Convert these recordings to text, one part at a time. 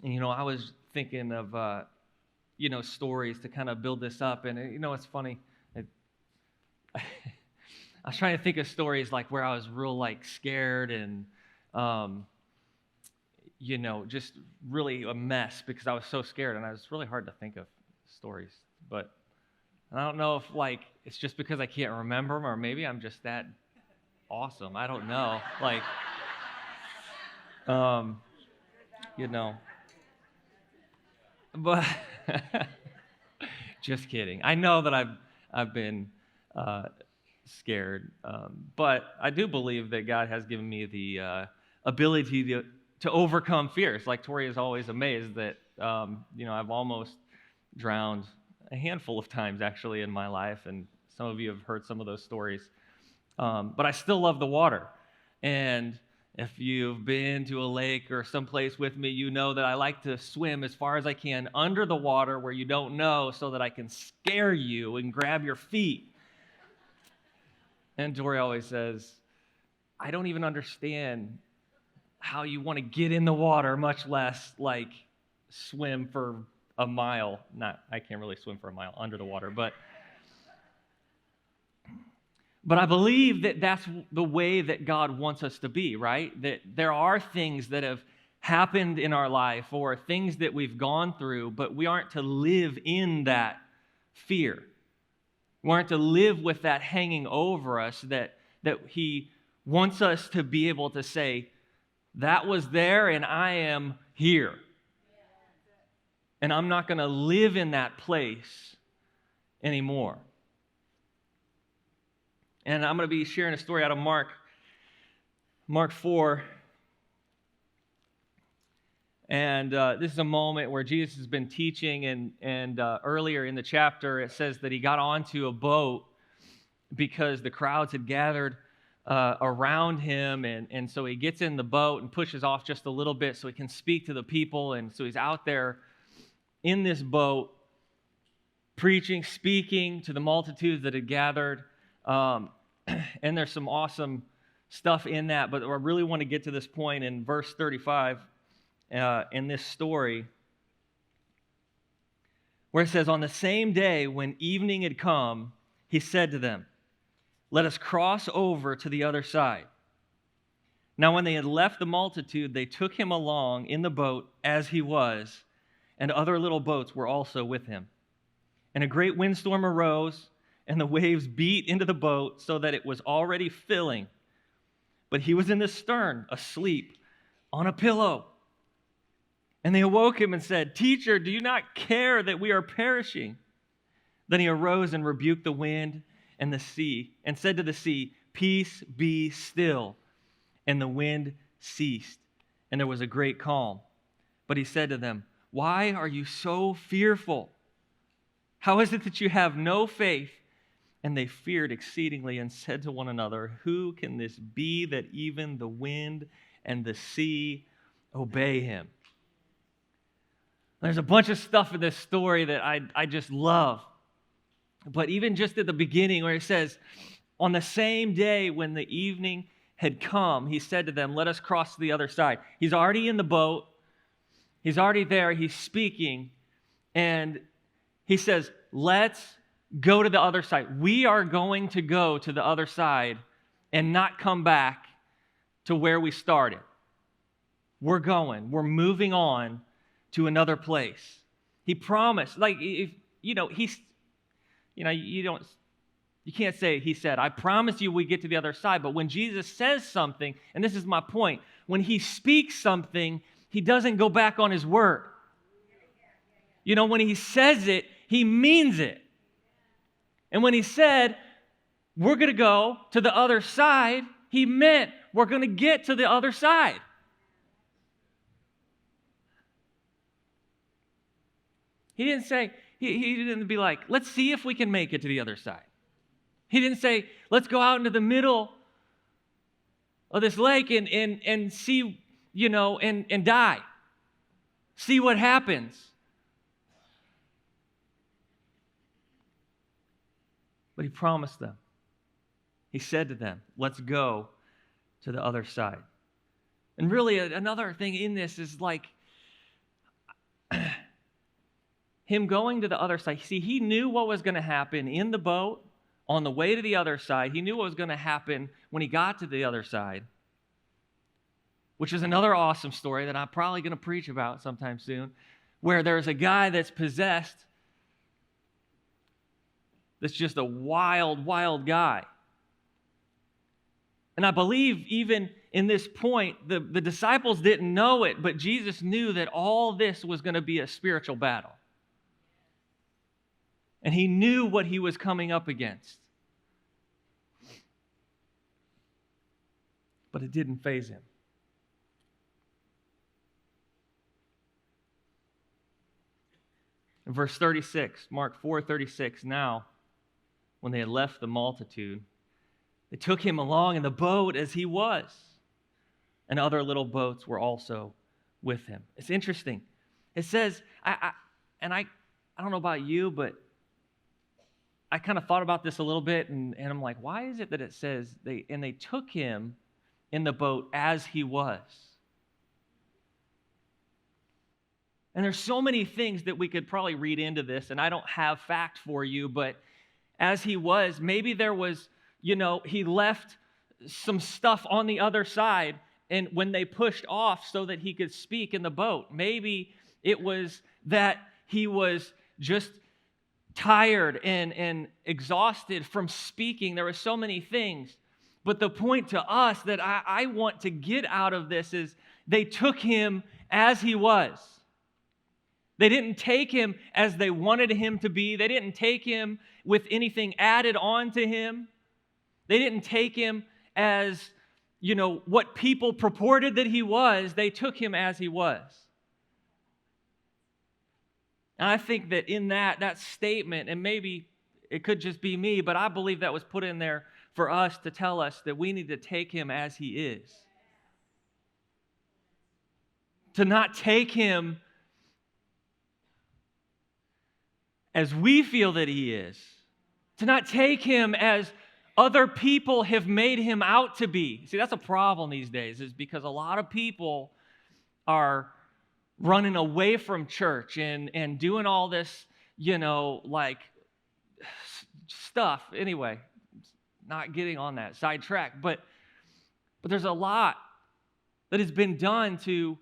And, I was thinking of, stories to kind of build this up. And, it's funny. I was trying to think of stories like where I was real like scared and, um, just really a mess because I was so scared. And it was really hard to think of stories. But I don't know if like it's just because I can't remember them or maybe I'm just that awesome. I don't know. Like, um, you know, but just kidding. I know that I've been uh, scared, but I do believe that God has given me the ability to overcome fears. Like Tori is always amazed that I've almost drowned a handful of times actually in my life, and some of you have heard some of those stories. But I still love the water, and if you've been to a lake or someplace with me, you know that I like to swim as far as I can under the water where you don't know so that I can scare you and grab your feet. And Dory always says, I don't even understand how you want to get in the water, much less like swim for a mile. I can't really swim for a mile under the water, but I believe that that's the way that God wants us to be, right? That there are things that have happened in our life or things that we've gone through, but we aren't to live in that fear. We aren't to live with that hanging over us, that He wants us to be able to say, that was there and I am here. And I'm not going to live in that place anymore. And I'm going to be sharing a story out of Mark 4. And this is a moment where Jesus has been teaching, and earlier in the chapter it says that he got onto a boat because the crowds had gathered around him, and so he gets in the boat and pushes off just a little bit so he can speak to the people. And so he's out there in this boat preaching, speaking to the multitudes that had gathered. And there's some awesome stuff in that, but I really want to get to this point in verse 35 in this story where it says, on the same day when evening had come, he said to them, let us cross over to the other side. Now when they had left the multitude, they took him along in the boat as he was, and other little boats were also with him. And a great windstorm arose, and the waves beat into the boat so that it was already filling. But he was in the stern, asleep on a pillow. And they awoke him and said, Teacher, do you not care that we are perishing? Then he arose and rebuked the wind and the sea, and said to the sea, Peace, be still. And the wind ceased, and there was a great calm. But he said to them, Why are you so fearful? How is it that you have no faith? And they feared exceedingly and said to one another, Who can this be that even the wind and the sea obey him? There's a bunch of stuff in this story that I just love. But even just at the beginning where it says, on the same day when the evening had come, he said to them, let us cross to the other side. He's already in the boat. He's already there. He's speaking. And he says, let's go to the other side. We are going to go to the other side and not come back to where we started. We're moving on to another place. He promised, like, if, you can't say, he said, I promise you we get to the other side. But when Jesus says something, and this is my point, when he speaks something, he doesn't go back on his word. When he says it, he means it. And when he said, we're going to go to the other side, he meant we're going to get to the other side. He didn't say, he didn't be like, let's see if we can make it to the other side. He didn't say, let's go out into the middle of this lake and see, and die. See what happens. But he promised them. He said to them, let's go to the other side. And really, another thing in this is like, him going to the other side. See, he knew what was going to happen in the boat on the way to the other side. He knew what was going to happen when he got to the other side, which is another awesome story that I'm probably going to preach about sometime soon, where there's a guy that's possessed that's just a wild, wild guy. And I believe even in this point, the disciples didn't know it, but Jesus knew that all this was going to be a spiritual battle. And he knew what he was coming up against. But it didn't faze him. In verse 36, Mark 4:36, now, when they had left the multitude, they took him along in the boat as he was, and other little boats were also with him. It's interesting. It says, I don't know about you, but I kind of thought about this a little bit, and I'm like, why is it that it says they took him in the boat as he was? And there's so many things that we could probably read into this, and I don't have fact for you, but as he was, maybe there was, he left some stuff on the other side, and when they pushed off so that he could speak in the boat, maybe it was that he was just tired and exhausted from speaking. There were so many things. But the point to us that I want to get out of this is they took him as he was. They didn't take him as they wanted him to be. They didn't take him with anything added on to him. They didn't take him as, what people purported that he was. They took him as he was. And I think that in that statement, and maybe it could just be me, but I believe that was put in there for us to tell us that we need to take him as he is. To not take him as we feel that he is. To not take him as other people have made him out to be. See, that's a problem these days, is because a lot of people are running away from church and doing all this, stuff. Anyway, not getting on that sidetrack, but there's a lot that has been done to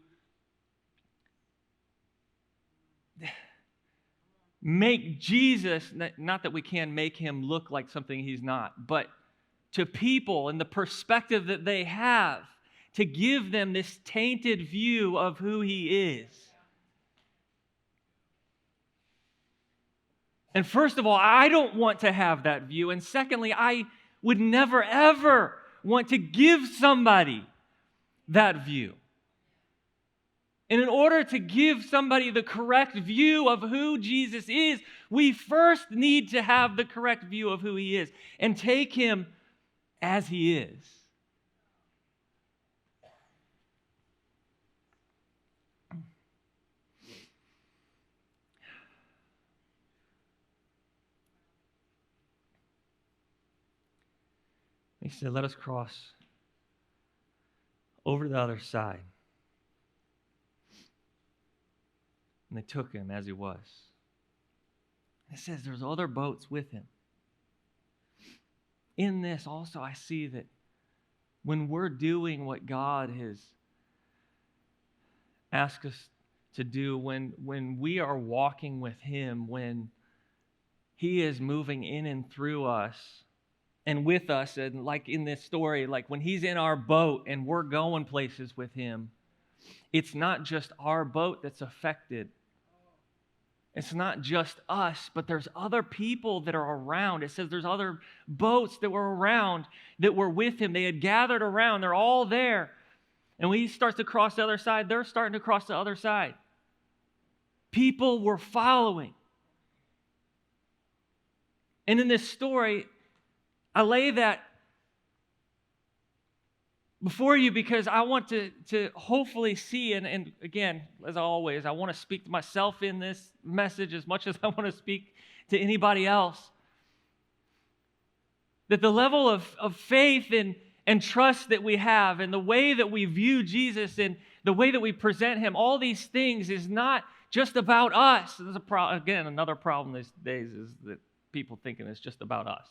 make Jesus, not that we can make him look like something he's not, but to people and the perspective that they have, to give them this tainted view of who he is. And first of all, I don't want to have that view. And secondly, I would never, ever want to give somebody that view. And in order to give somebody the correct view of who Jesus is, we first need to have the correct view of who he is and take him as he is. He said, let us cross over to the other side. And they took him as he was. It says there's other boats with him. In this also I see that when we're doing what God has asked us to do, when we are walking with him, when he is moving in and through us and with us, and like in this story, like when he's in our boat and we're going places with him, it's not just our boat that's affected. It's not just us, but there's other people that are around. It says there's other boats that were around that were with him. They had gathered around. They're all there. And when he starts to cross the other side, they're starting to cross the other side. People were following. And in this story, I lay that before you because I want to hopefully see, and again, as always, I want to speak to myself in this message as much as I want to speak to anybody else, that the level of faith and trust that we have and the way that we view Jesus and the way that we present him, all these things is not just about us. There's again, another problem these days is that people thinking it's just about us,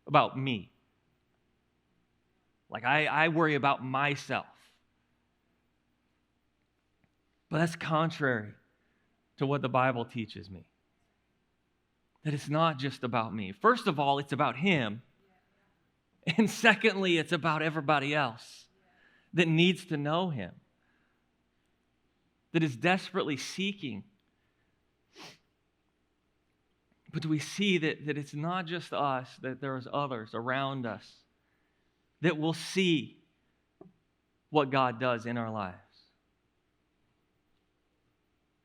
about me. Like I worry about myself. But that's contrary to what the Bible teaches me. That it's not just about me. First of all, it's about Him. And secondly, it's about everybody else that needs to know Him, that is desperately seeking. But do we see that it's not just us, that there's others around us that will see what God does in our lives?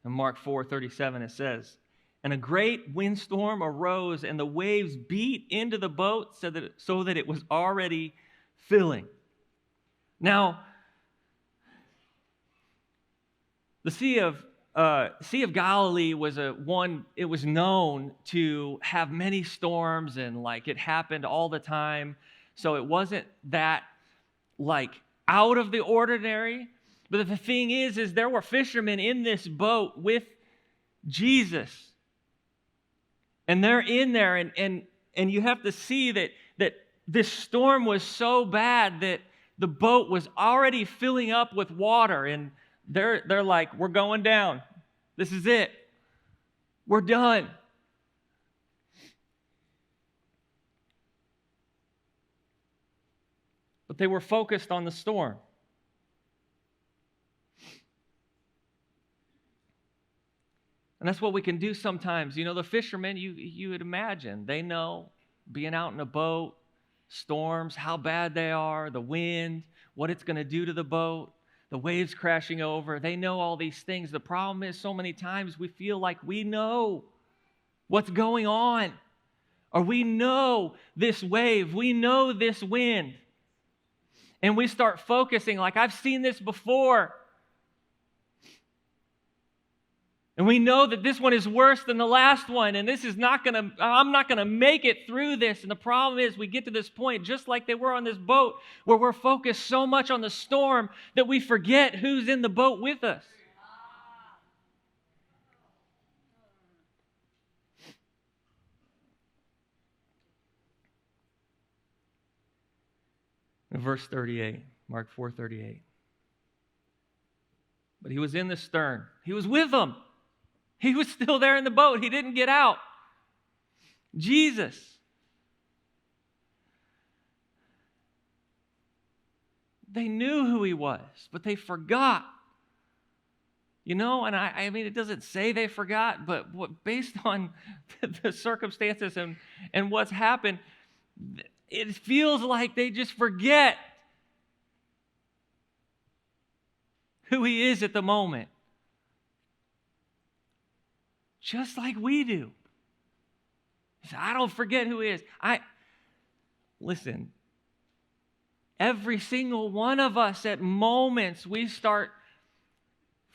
In Mark 4:37 it says, "And a great windstorm arose, and the waves beat into the boat so that it was already filling." Now, the Sea of Galilee was it was known to have many storms, and like it happened all the time. So it wasn't that like out of the ordinary. But the thing is there were fishermen in this boat with Jesus. And they're in there, and you have to see that this storm was so bad that the boat was already filling up with water, and they're like, we're going down. This is it. We're done. But they were focused on the storm. And that's what we can do sometimes. You know, the fishermen, you would imagine, they know being out in a boat, storms, how bad they are, the wind, what it's going to do to the boat, the waves crashing over. They know all these things. The problem is so many times we feel like we know what's going on, or we know this wave, we know this wind. And we start focusing like, I've seen this before. And we know that this one is worse than the last one, and I'm not going to make it through this. And the problem is we get to this point, just like they were on this boat, where we're focused so much on the storm that we forget who's in the boat with us. In verse 38, Mark 4:38. But he was in the stern. He was with them. He was still there in the boat. He didn't get out. Jesus. They knew who he was, but they forgot. You know, and I mean, it doesn't say they forgot, but based on the circumstances and what's happened, it feels like they just forget who he is at the moment. Just like we do. I don't forget who he is. Listen, every single one of us at moments we start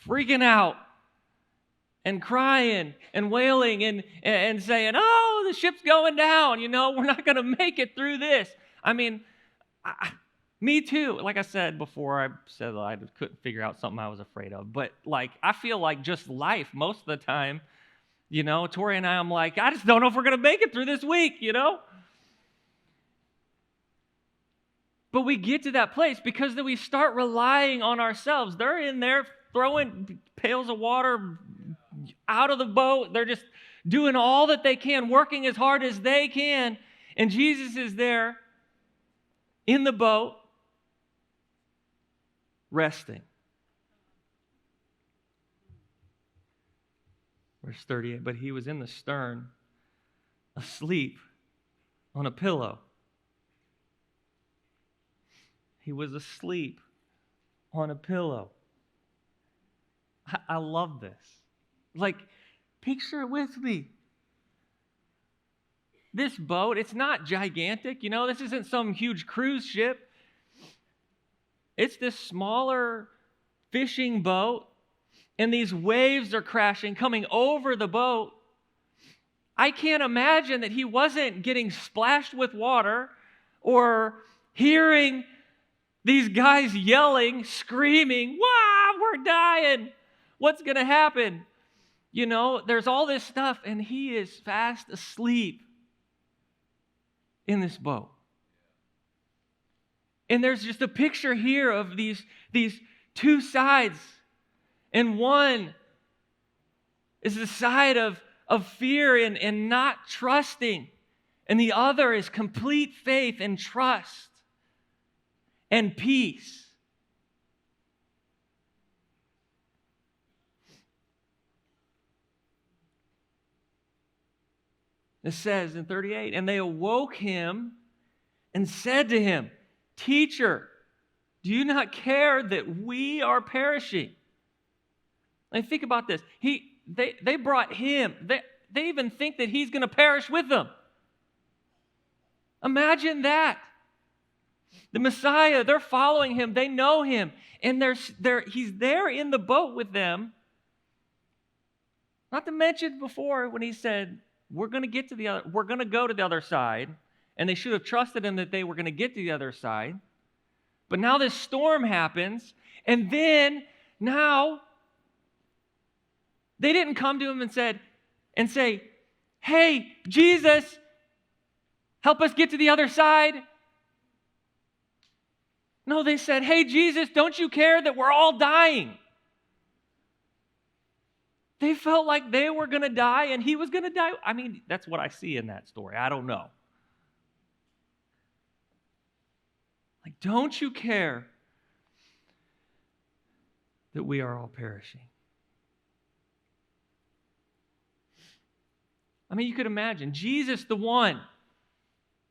freaking out and crying and wailing and saying, oh, the ship's going down. You know, we're not going to make it through this. I mean, me too. Like I said before, I said that I couldn't figure out something I was afraid of. But like, I feel like just life most of the time, you know, Tori and I'm like, I just don't know if we're going to make it through this week, you know. But we get to that place because then we start relying on ourselves. They're in there throwing pails of water out of the boat. They're just doing all that they can, working as hard as they can. And Jesus is there in the boat, resting. Verse 38, but he was in the stern, asleep on a pillow. He was asleep on a pillow. I love this. Like, picture it with me. This boat, it's not gigantic. You know, this isn't some huge cruise ship. It's this smaller fishing boat, and these waves are crashing, coming over the boat. I can't imagine that he wasn't getting splashed with water or hearing these guys yelling, screaming, wow, we're dying. What's going to happen? There's all this stuff, and he is fast asleep in this boat. And there's just a picture here of these two sides. And one is the side of fear and not trusting. And the other is complete faith and trust and peace. It says in 38, and they awoke him and said to him, Teacher, do you not care that we are perishing? And think about this. They brought him. They even think that he's going to perish with them. Imagine that. The Messiah, they're following him. They know him. And he's there in the boat with them. Not to mention before when he said, we're going to go to the other side. And they should have trusted him that they were going to get to the other side. But now this storm happens. And then now they didn't come to him and say, hey, Jesus, help us get to the other side. No, they said, hey, Jesus, don't you care that we're all dying? They felt like they were going to die and he was going to die. I mean, that's what I see in that story. I don't know. Like, don't you care that we are all perishing? I mean, you could imagine Jesus, the one,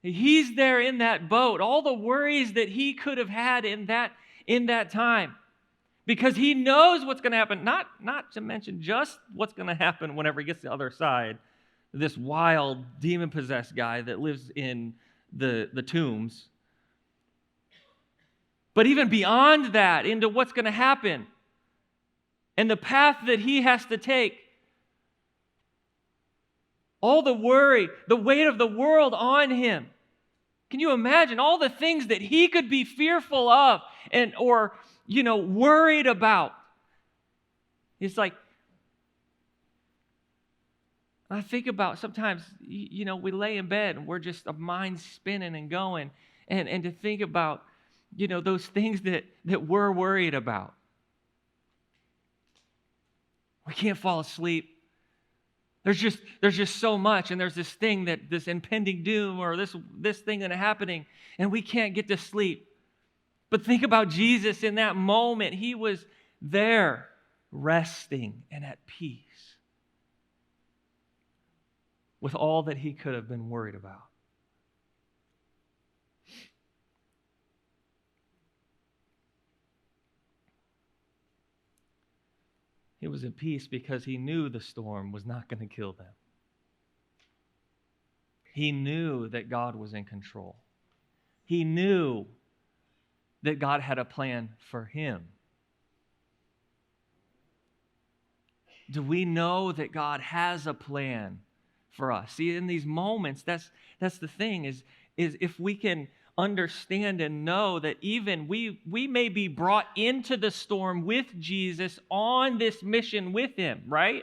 he's there in that boat, all the worries that he could have had in that time, because he knows what's going to happen, not to mention just what's going to happen whenever he gets to the other side, this wild, demon-possessed guy that lives in the tombs. But even beyond that, into what's going to happen and the path that he has to take. All the worry, the weight of the world on him. Can you imagine all the things that he could be fearful of or worried about? It's like, I think about sometimes, we lay in bed and we're just, our mind's spinning and going. And to think about, those things that we're worried about. We can't fall asleep. There's just so much, and there's this impending doom or this thing that is happening, and we can't get to sleep. But think about Jesus in that moment. He was there, resting and at peace with all that he could have been worried about. He was at peace because he knew the storm was not going to kill them. He knew that God was in control. He knew that God had a plan for him. Do we know that God has a plan for us? See, in these moments, that's the thing, is if we can understand and know that even we may be brought into the storm with Jesus on this mission with him, right?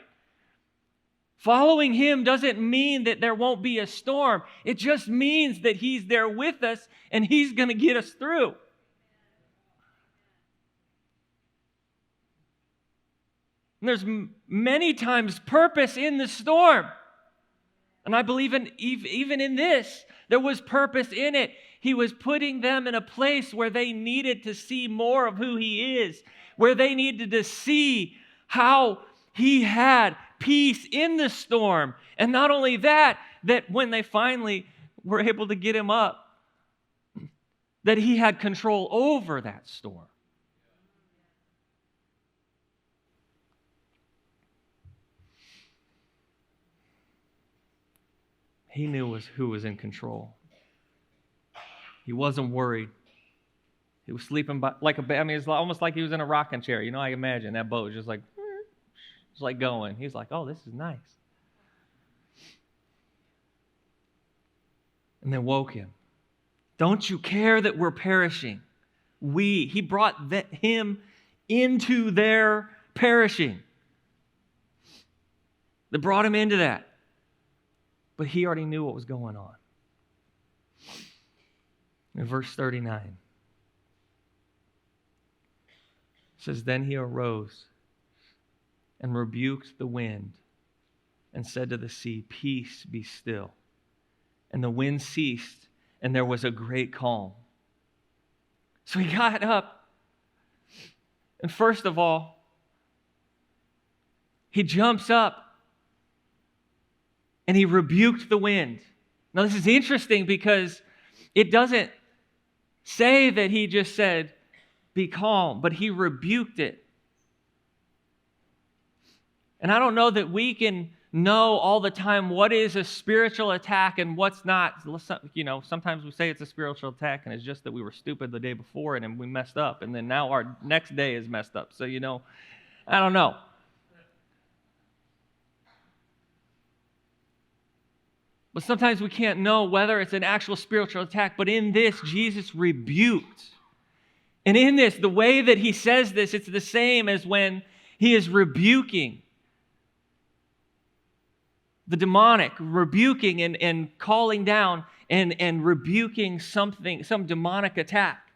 Following him doesn't mean that there won't be a storm. It just means that he's there with us and he's going to get us through. And there's many times purpose in the storm. And I believe even in this, there was purpose in it. He was putting them in a place where they needed to see more of who he is, where they needed to see how he had peace in the storm. And not only that when they finally were able to get him up, that he had control over that storm. He knew who was in control. He wasn't worried. He was sleeping like a baby. I mean, it's almost like he was in a rocking chair. I imagine that boat was just like going. He's like, oh, this is nice. And they woke him. Don't you care that we're perishing? He brought him into their perishing. that brought him into that. But he already knew what was going on. In verse 39, it says, Then he arose and rebuked the wind and said to the sea, Peace, be still. And the wind ceased, and there was a great calm. So he got up, and first of all, he jumps up and he rebuked the wind. Now this is interesting because it doesn't say that he just said, be calm, but he rebuked it. And I don't know that we can know all the time what is a spiritual attack and what's not. You know, sometimes we say it's a spiritual attack and it's just that we were stupid the day before and we messed up, and then now our next day is messed up. So, you know, I don't know. But sometimes we can't know whether it's an actual spiritual attack. But in this, Jesus rebuked. And in this, the way that he says this, it's the same as when he is rebuking the demonic, rebuking and calling down and rebuking something, some demonic attack.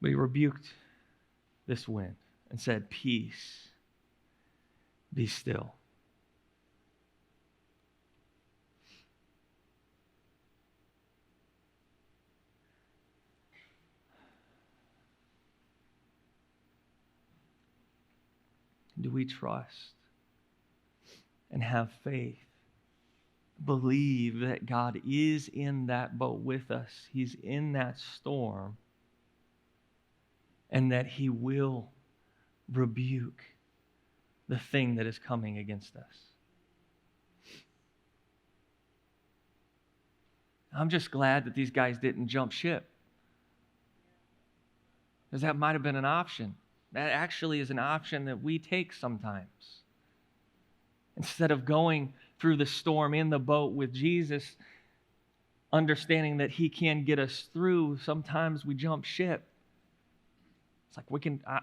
But he rebuked this wind and said, Peace, be still. Do we trust and have faith? Believe that God is in that boat with us. He's in that storm. And that he will rebuke the thing that is coming against us. I'm just glad that these guys didn't jump ship, because that might have been an option. That actually is an option that we take sometimes. Instead of going through the storm in the boat with Jesus, understanding that he can get us through, sometimes we jump ship. It's like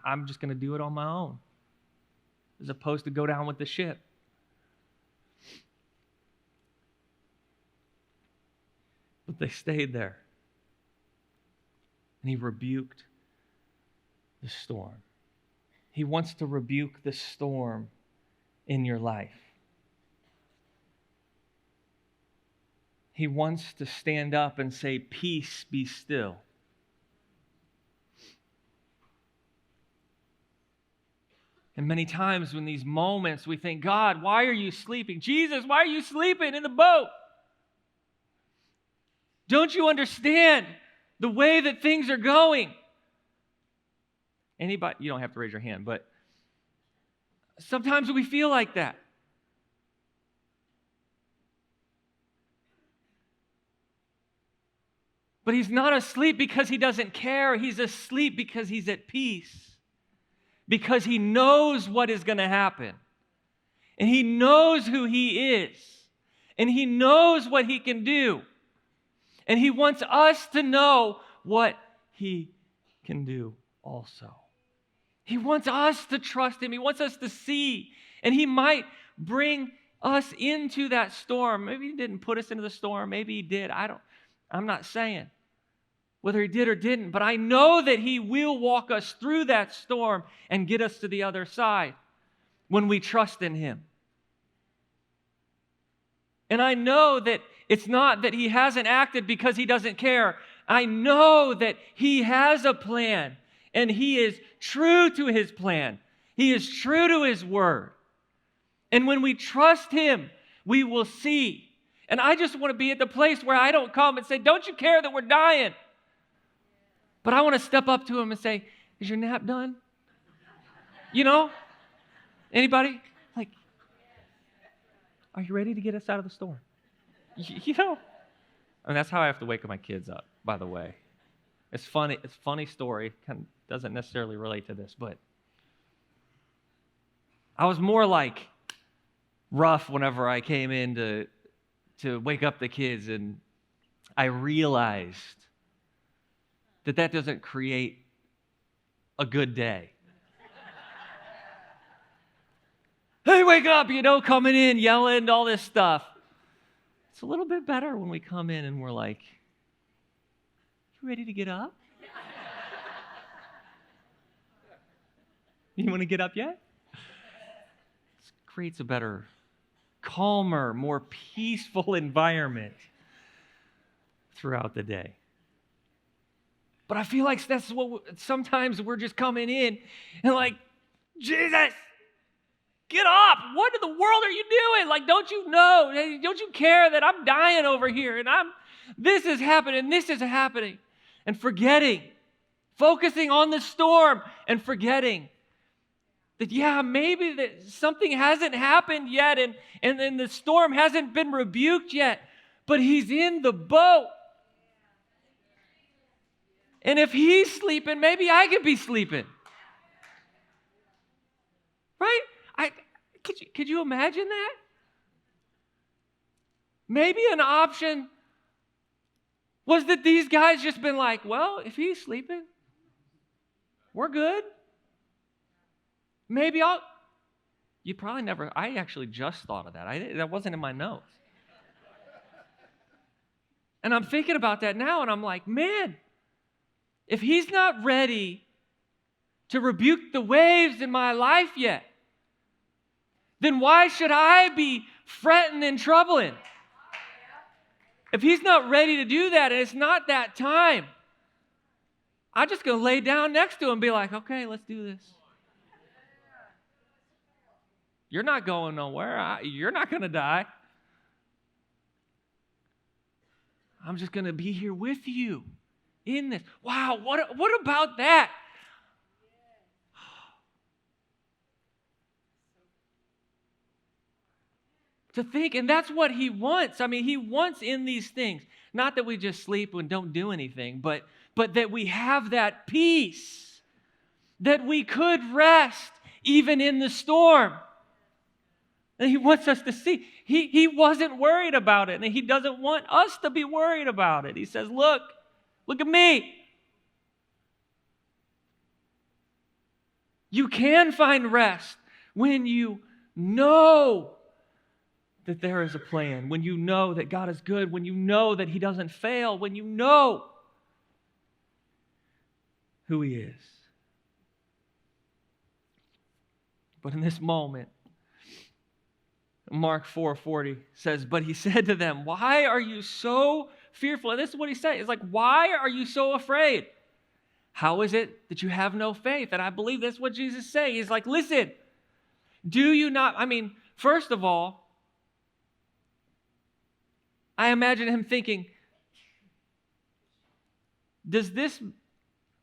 I'm just going to do it on my own, as opposed to go down with the ship. But they stayed there. And he rebuked the storm. He wants to rebuke the storm in your life. He wants to stand up and say, Peace, be still. And many times when these moments we think, God, why are you sleeping? Jesus, why are you sleeping in the boat? Don't you understand the way that things are going? Anybody, you don't have to raise your hand, but sometimes we feel like that. But he's not asleep because he doesn't care. He's asleep because he's at peace. Because he knows what is going to happen. And he knows who he is. And he knows what he can do. And he wants us to know what he can do also. He wants us to trust him. He wants us to see. And he might bring us into that storm. Maybe he didn't put us into the storm. Maybe he did. I'm not saying whether he did or didn't, but I know that he will walk us through that storm and get us to the other side when we trust in him. And I know that it's not that he hasn't acted because he doesn't care. I know that he has a plan, and he is true to his plan. He is true to his word. And when we trust him, we will see. And I just want to be at the place where I don't come and say, don't you care that we're dying? But I want to step up to him and say, is your nap done? You know? Anybody? Like, are you ready to get us out of the storm? You know? I mean, that's how I have to wake my kids up, by the way. It's funny. It's a funny story. Kind of doesn't necessarily relate to this, but I was more like rough whenever I came in to wake up the kids, and I realized that doesn't create a good day. Hey, wake up, coming in, yelling, all this stuff. It's a little bit better when we come in and we're like, you ready to get up? You want to get up yet? This creates a better, calmer, more peaceful environment throughout the day. But I feel like that's what sometimes we're just coming in and like, Jesus, get up. What in the world are you doing? Like, don't you know? Don't you care that I'm dying over here and this is happening, this is happening. And forgetting, focusing on the storm and forgetting that, maybe that something hasn't happened yet and then the storm hasn't been rebuked yet, but he's in the boat. And if he's sleeping, maybe I could be sleeping. Right? Could you imagine that? Maybe an option was that these guys just been like, well, if he's sleeping, we're good. Maybe you probably never, I actually just thought of that. That wasn't in my notes. And I'm thinking about that now and I'm like, man, if he's not ready to rebuke the waves in my life yet, then why should I be fretting and troubling? If he's not ready to do that and it's not that time, I'm just going to lay down next to him and be like, okay, let's do this. You're not going nowhere. You're not going to die. I'm just going to be here with you in this. Wow, what about that? To think, and that's what he wants. I mean, he wants in these things, not that we just sleep and don't do anything, but that we have that peace, that we could rest even in the storm. And he wants us to see. He wasn't worried about it, and he doesn't want us to be worried about it. He says, look at me. You can find rest when you know that there is a plan, when you know that God is good, when you know that he doesn't fail, when you know who he is. But in this moment, Mark 4:40 says, but he said to them, why are you so fearful? And this is what he said. It's like, why are you so afraid? How is it that you have no faith? And I believe that's what Jesus is saying. He's like, listen, do you not, first of all, I imagine him thinking, does this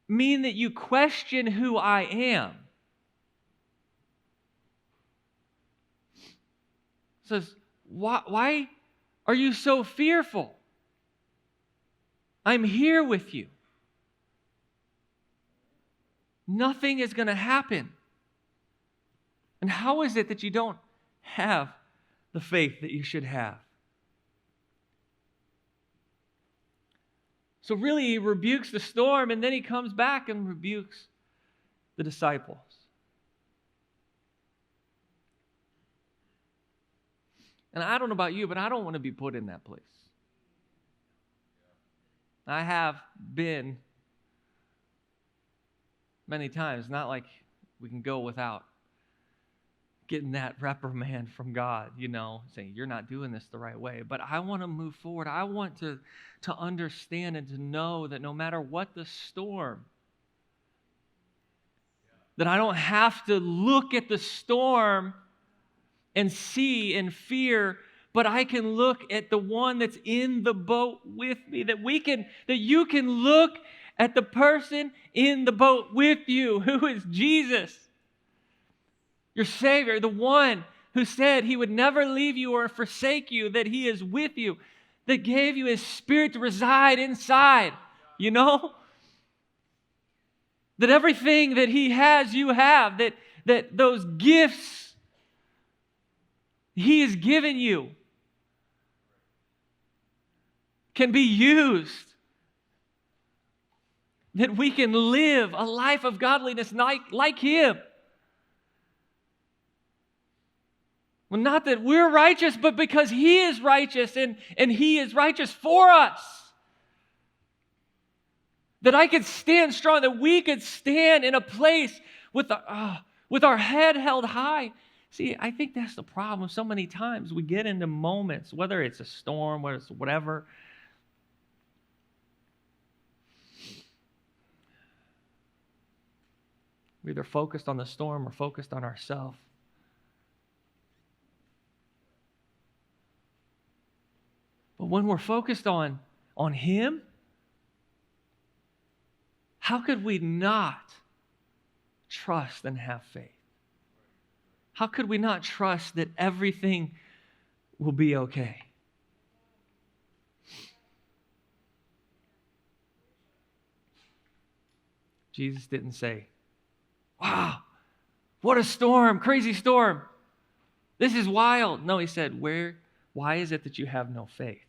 mean that you question who I am? Says, why are you so fearful? I'm here with you. Nothing is going to happen. And how is it that you don't have the faith that you should have? So really, he rebukes the storm, and then he comes back and rebukes the disciples. And I don't know about you, but I don't want to be put in that place. I have been many times, not like we can go without getting that reprimand from God, saying, you're not doing this the right way. But I want to move forward. I want to understand and to know that no matter what the storm, that I don't have to look at the storm and see and fear, but I can look at the one that's in the boat with me, that you can look at the person in the boat with you, who is Jesus, your Savior, the one who said he would never leave you or forsake you, that he is with you, that gave you his Spirit to reside inside, that everything that he has, you have, that those gifts he has given you can be used. that we can live a life of godliness like him. Well, not that we're righteous, but because he is righteous and he is righteous for us. That I could stand strong, that we could stand in a place with our head held high. See, I think that's the problem. So many times we get into moments, whether it's a storm, whether it's whatever. We're either focused on the storm or focused on ourselves. But when we're focused on him, how could we not trust and have faith? How could we not trust that everything will be okay? Jesus didn't say, wow, what a storm, crazy storm. This is wild. No, he said, why is it that you have no faith?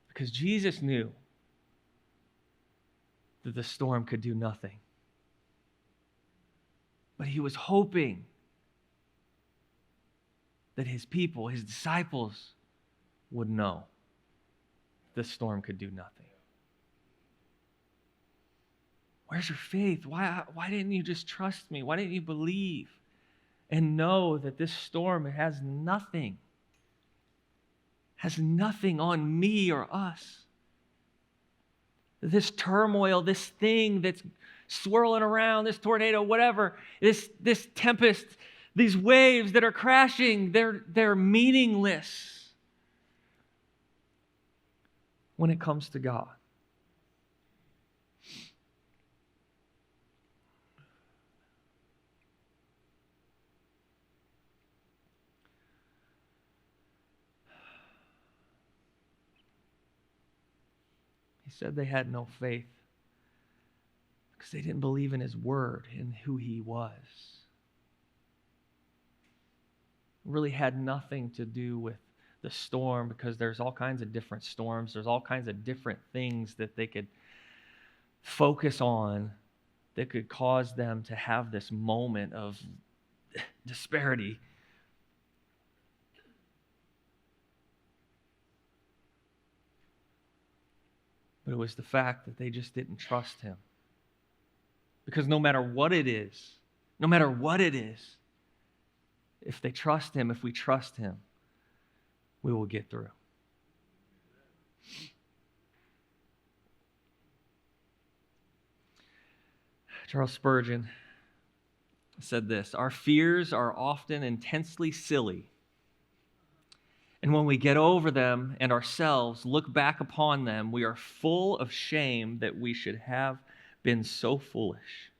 Because Jesus knew that the storm could do nothing. But he was hoping that his people, his disciples, would know the storm could do nothing. Where's your faith? Why didn't you just trust me? Why didn't you believe and know that this storm has nothing on me or us? This turmoil, this thing that's swirling around, this tornado, whatever, this tempest, these waves that are crashing, they're meaningless when it comes to God. He said they had no faith because they didn't believe in his word and who he was. It really had nothing to do with the storm, because there's all kinds of different storms. There's all kinds of different things that they could focus on that could cause them to have this moment of disparity. But it was the fact that they just didn't trust him. Because no matter what it is, if they trust him, if we trust him, we will get through. Charles Spurgeon said this: our fears are often intensely silly. And when we get over them and ourselves look back upon them, we are full of shame that we should have been so foolish.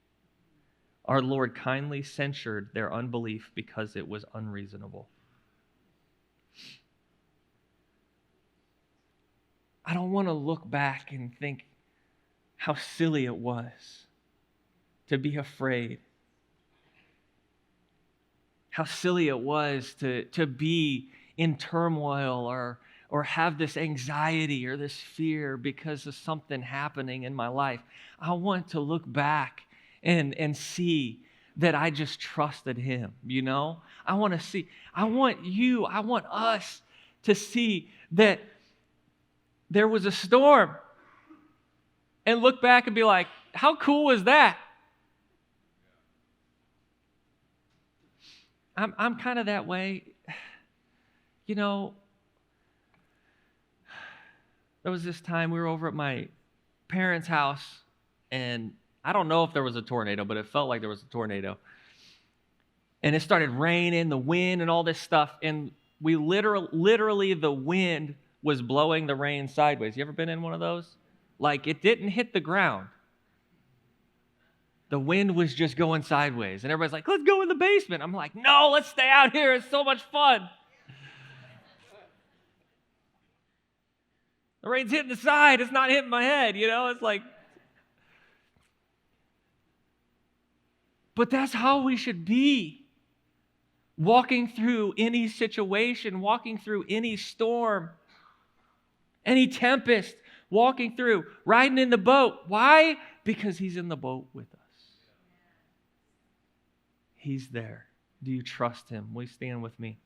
Our Lord kindly censured their unbelief because it was unreasonable. I don't want to look back and think how silly it was to be afraid. How silly it was to be in turmoil or have this anxiety or this fear because of something happening in my life. I want to look back and see that I just trusted him, you know? I want us to see that there was a storm and look back and be like, how cool was that? I'm kind of that way. You know, there was this time we were over at my parents' house, and I don't know if there was a tornado, but it felt like there was a tornado. And it started raining, the wind and all this stuff, and we literally the wind was blowing the rain sideways. You ever been in one of those? Like, it didn't hit the ground. The wind was just going sideways. And everybody's like, let's go in the basement. I'm like, no, let's stay out here. It's so much fun. The rain's hitting the side. It's not hitting my head, you know? It's like... But that's how we should be walking through any situation, walking through any storm, any tempest, walking through, riding in the boat. Why? Because he's in the boat with us. He's there. Do you trust him? Will you stand with me?